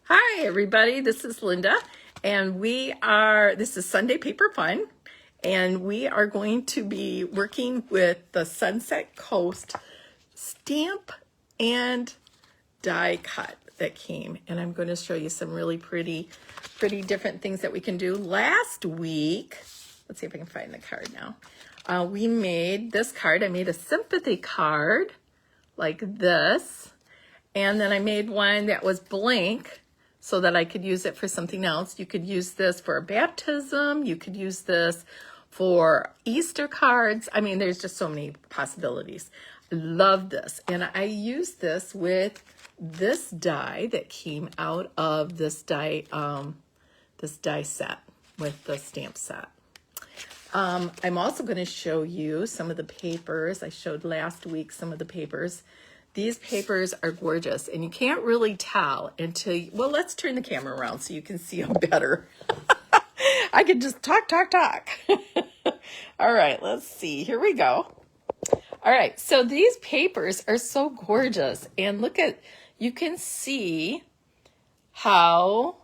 Hi, everybody. This is Linda, and this is Sunday Paper Fun, and we are going to be working with the Sunset Coast stamp and die cut that came. And I'm going to show you some really pretty different things that we can do. Last week, let's see if I can find the card now. We made this card. I made a sympathy card like this, and then I made one that was blank, so that I could use it for something else. You could use this for a baptism. You could use this for Easter cards. I mean, there's just so many possibilities. I love this. And I used this with this die that came out of this die set with the stamp set. I'm also going to show you some of the papers. I showed last week some of the papers. These papers are gorgeous, and you can't really tell until, well, let's turn the camera around so you can see them better. I can just talk. All right, let's see. Here we go. All right, so these papers are so gorgeous, and look at, you can see how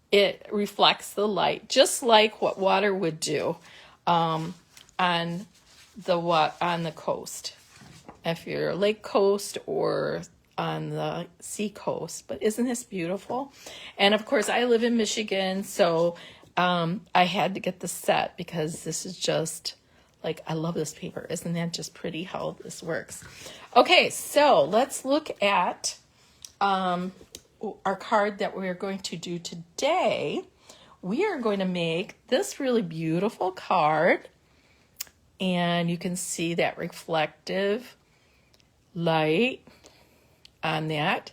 it reflects the light, just like what water would do on the coast. If you're lake coast or on the sea coast. But isn't this beautiful? And of course, I live in Michigan, so I had to get the set because this is just like, I love this paper. Isn't that just pretty how this works? Okay, so let's look at our card that we're going to do today. We are going to make this really beautiful card, and you can see that reflective light on that,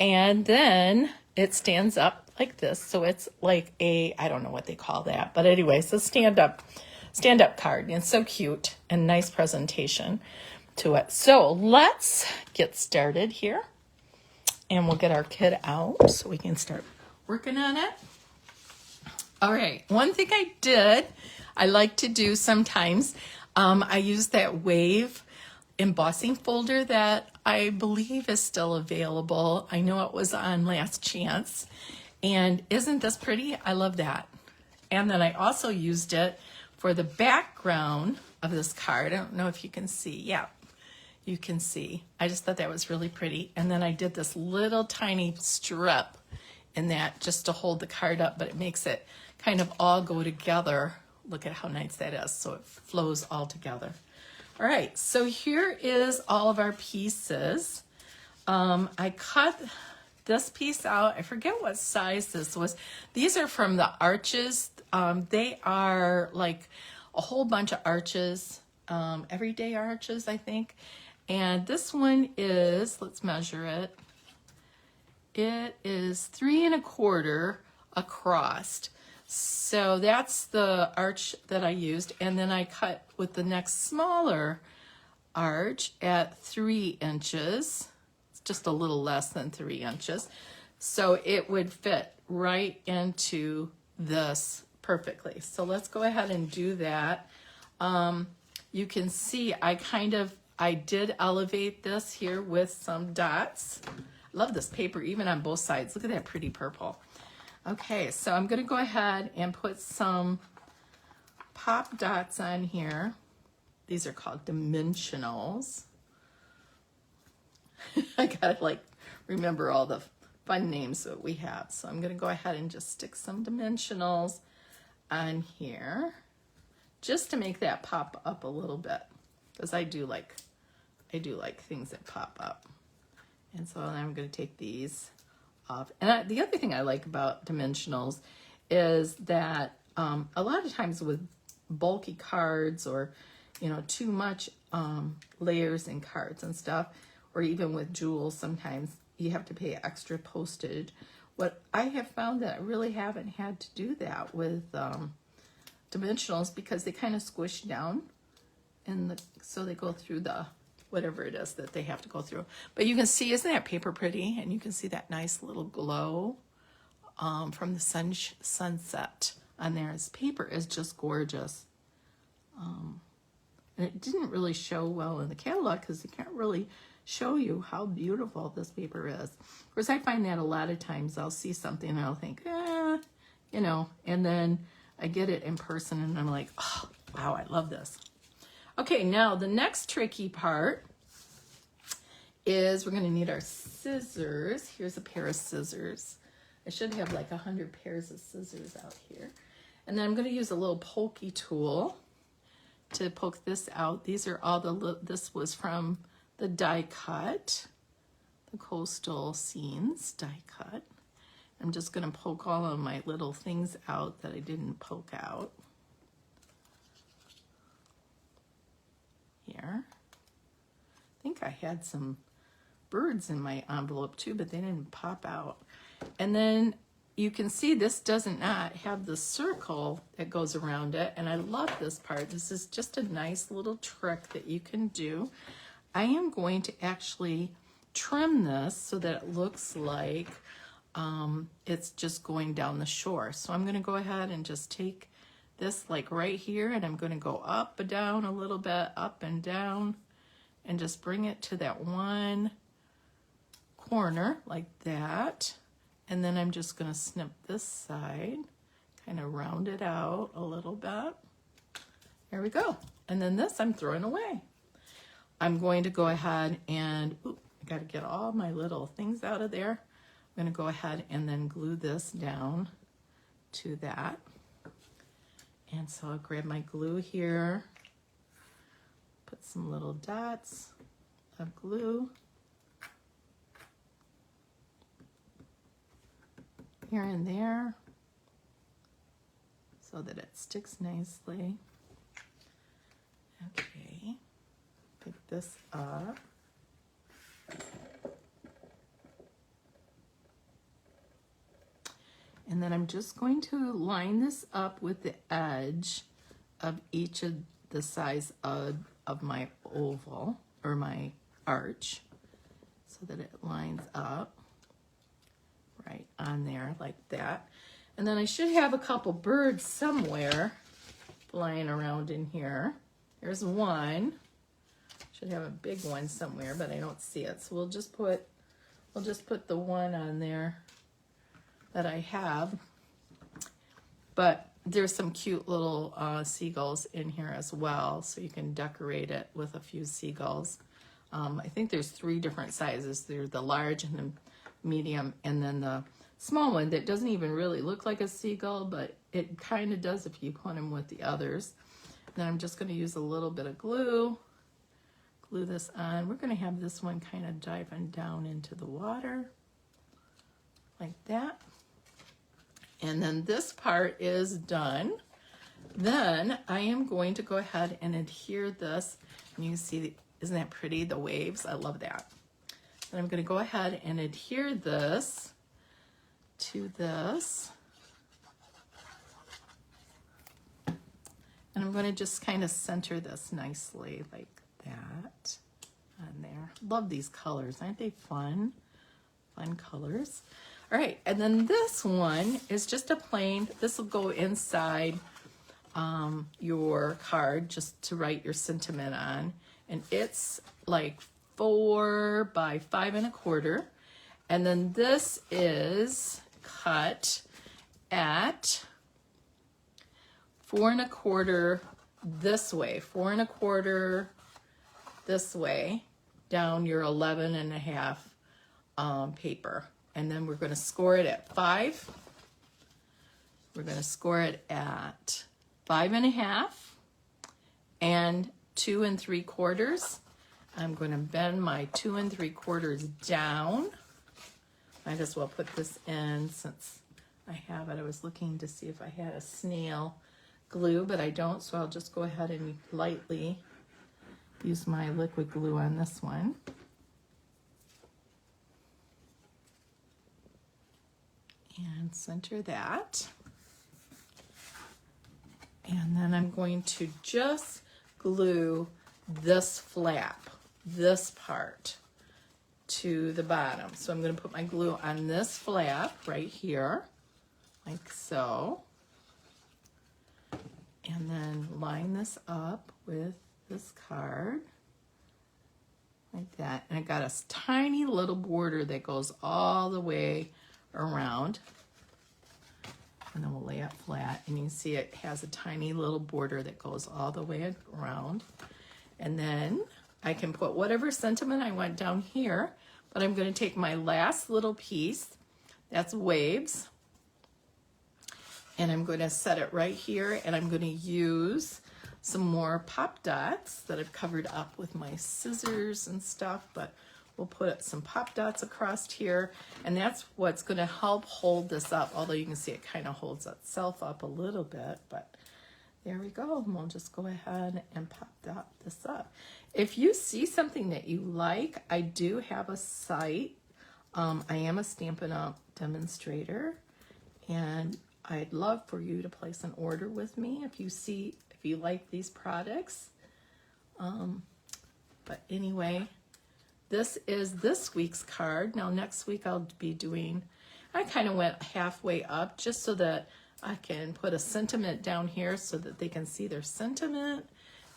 and then it stands up like this, so it's like I don't know what they call that, but anyway, it's a stand up card, and it's so cute and nice presentation to it. So let's get started here, and we'll get our kit out so we can start working on it. All right, one thing I like to do sometimes, I use that Wave embossing folder that I believe is still available. I know it was on Last Chance, and isn't this pretty? I love that. And then I also used it for the background of this card. I don't know if you can see. Yeah, you can see. I just thought that was really pretty. And then I did this little tiny strip in that just to hold the card up, but it makes it kind of all go together. Look at how nice that is. So it flows all together. All right, so here is all of our pieces. I cut this piece out. I forget what size this was. These are from the arches. They are like a whole bunch of arches, everyday arches, I think. And this one is, let's measure it. It is 3 1/4 across. So that's the arch that I used, and then I cut with the next smaller arch at 3 inches. It's just a little less than 3 inches. So it would fit right into this perfectly. So let's go ahead and do that. You can see I did elevate this here with some dots. I love this paper, even on both sides. Look at that pretty purple. Okay, so I'm going to go ahead and put some pop dots on here. These are called dimensionals. I gotta remember all the fun names that we have. So I'm going to go ahead and just stick some dimensionals on here just to make that pop up a little bit, because I do like things that pop up. And so I'm going to take these off. And the other thing I like about dimensionals is that a lot of times with bulky cards, or too much layers in cards and stuff, or even with jewels, sometimes you have to pay extra postage. What I have found that I really haven't had to do that with dimensionals, because they kind of squish down, and so they go through the whatever it is that they have to go through. But you can see, isn't that paper pretty? And you can see that nice little glow from the sunset on there. This paper is just gorgeous. And it didn't really show well in the catalog because you can't really show you how beautiful this paper is. Of course, I find that a lot of times I'll see something and I'll think, you know, and then I get it in person and I'm like, oh, wow, I love this. Okay, now the next tricky part is we're gonna need our scissors. Here's a pair of scissors. I should have like 100 pairs of scissors out here. And then I'm gonna use a little pokey tool to poke this out. These are all this was from the die cut, the Coastal Scenes die cut. I'm just gonna poke all of my little things out that I didn't poke out. Here. I think I had some birds in my envelope too, but they didn't pop out. And then you can see this does not have the circle that goes around it, and I love this part. This is just a nice little trick that you can do. I am going to actually trim this so that it looks like it's just going down the shore. So I'm going to go ahead and just take this like right here, and I'm going to go up and down a little bit, up and down, and just bring it to that one corner like that. And then I'm just going to snip this side, kind of round it out a little bit. There we go. And then this I'm throwing away. I'm going to go ahead and, I got to get all my little things out of there. I'm going to go ahead and then glue this down to that. And so I'll grab my glue here, put some little dots of glue here and there so that it sticks nicely. Okay, pick this up. And then I'm just going to line this up with the edge of each of the sides of my oval or my arch so that it lines up right on there like that. And then I should have a couple birds somewhere flying around in here. There's one. Should have a big one somewhere, but I don't see it. So we'll just put the one on there that I have, but there's some cute little seagulls in here as well, so you can decorate it with a few seagulls. I think there's 3 different sizes. There's the large and the medium, and then the small one that doesn't even really look like a seagull, but it kind of does if you put them with the others. And then I'm just going to use a little bit of glue this on. We're going to have this one kind of diving down into the water like that. And then this part is done. Then I am going to go ahead and adhere this. And you can see, isn't that pretty, the waves? I love that. And I'm going to go ahead and adhere this to this. And I'm going to just kind of center this nicely like that on there. Love these colors. Aren't they fun? Fun colors. All right, and then this one is just a plain, this will go inside your card just to write your sentiment on. And it's like 4 by 5 1/4. And then this is cut at 4 1/4 this way, 4 1/4 this way, down your 11 1/2 paper. And then we're going to score it at 5. We're going to score it at 5 1/2 and 2 3/4. I'm going to bend my 2 3/4 down. Might as well put this in since I have it. I was looking to see if I had a snail glue, but I don't, so I'll just go ahead and lightly use my liquid glue on this one. And center that. And then I'm going to just glue this flap, this part, to the bottom. So I'm going to put my glue on this flap right here, like so. And then line this up with this card, like that. And I got a tiny little border that goes all the way around. And then we'll lay it flat, and you can see it has a tiny little border that goes all the way around. And then I can put whatever sentiment I want down here, but I'm going to take my last little piece, that's waves, and I'm going to set it right here, and I'm going to use some more pop dots that I've covered up with my scissors and stuff, but we'll put some pop dots across here, and that's what's going to help hold this up, although you can see it kind of holds itself up a little bit, but there we go. And we'll just go ahead and pop dot this up. If you see something that you like, I do have a site. I am a Stampin' Up! Demonstrator, and I'd love for you to place an order with me if you like these products. But anyway, this is this week's card. Now next week I'll be doing, I kind of went halfway up just so that I can put a sentiment down here so that they can see their sentiment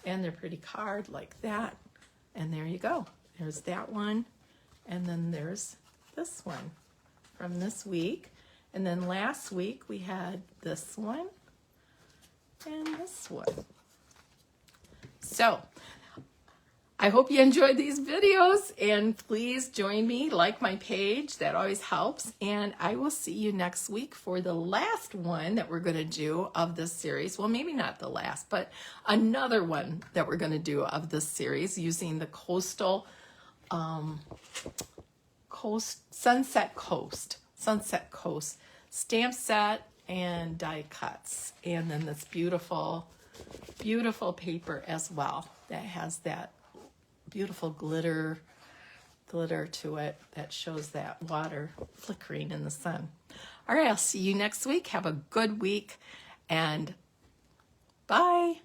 and their pretty card like that. And there you go. There's that one. And then there's this one from this week. And then last week we had this one and this one. So I hope you enjoyed these videos, and please join me, like my page, that always helps, and I will see you next week for the last one that we're going to do of this series. Well, maybe not the last, but another one that we're going to do of this series using the Costal Sunset Coast stamp set and die cuts, and then this beautiful paper as well that has that beautiful glitter to it that shows that water flickering in the sun. All right, I'll see you next week. Have a good week, and bye.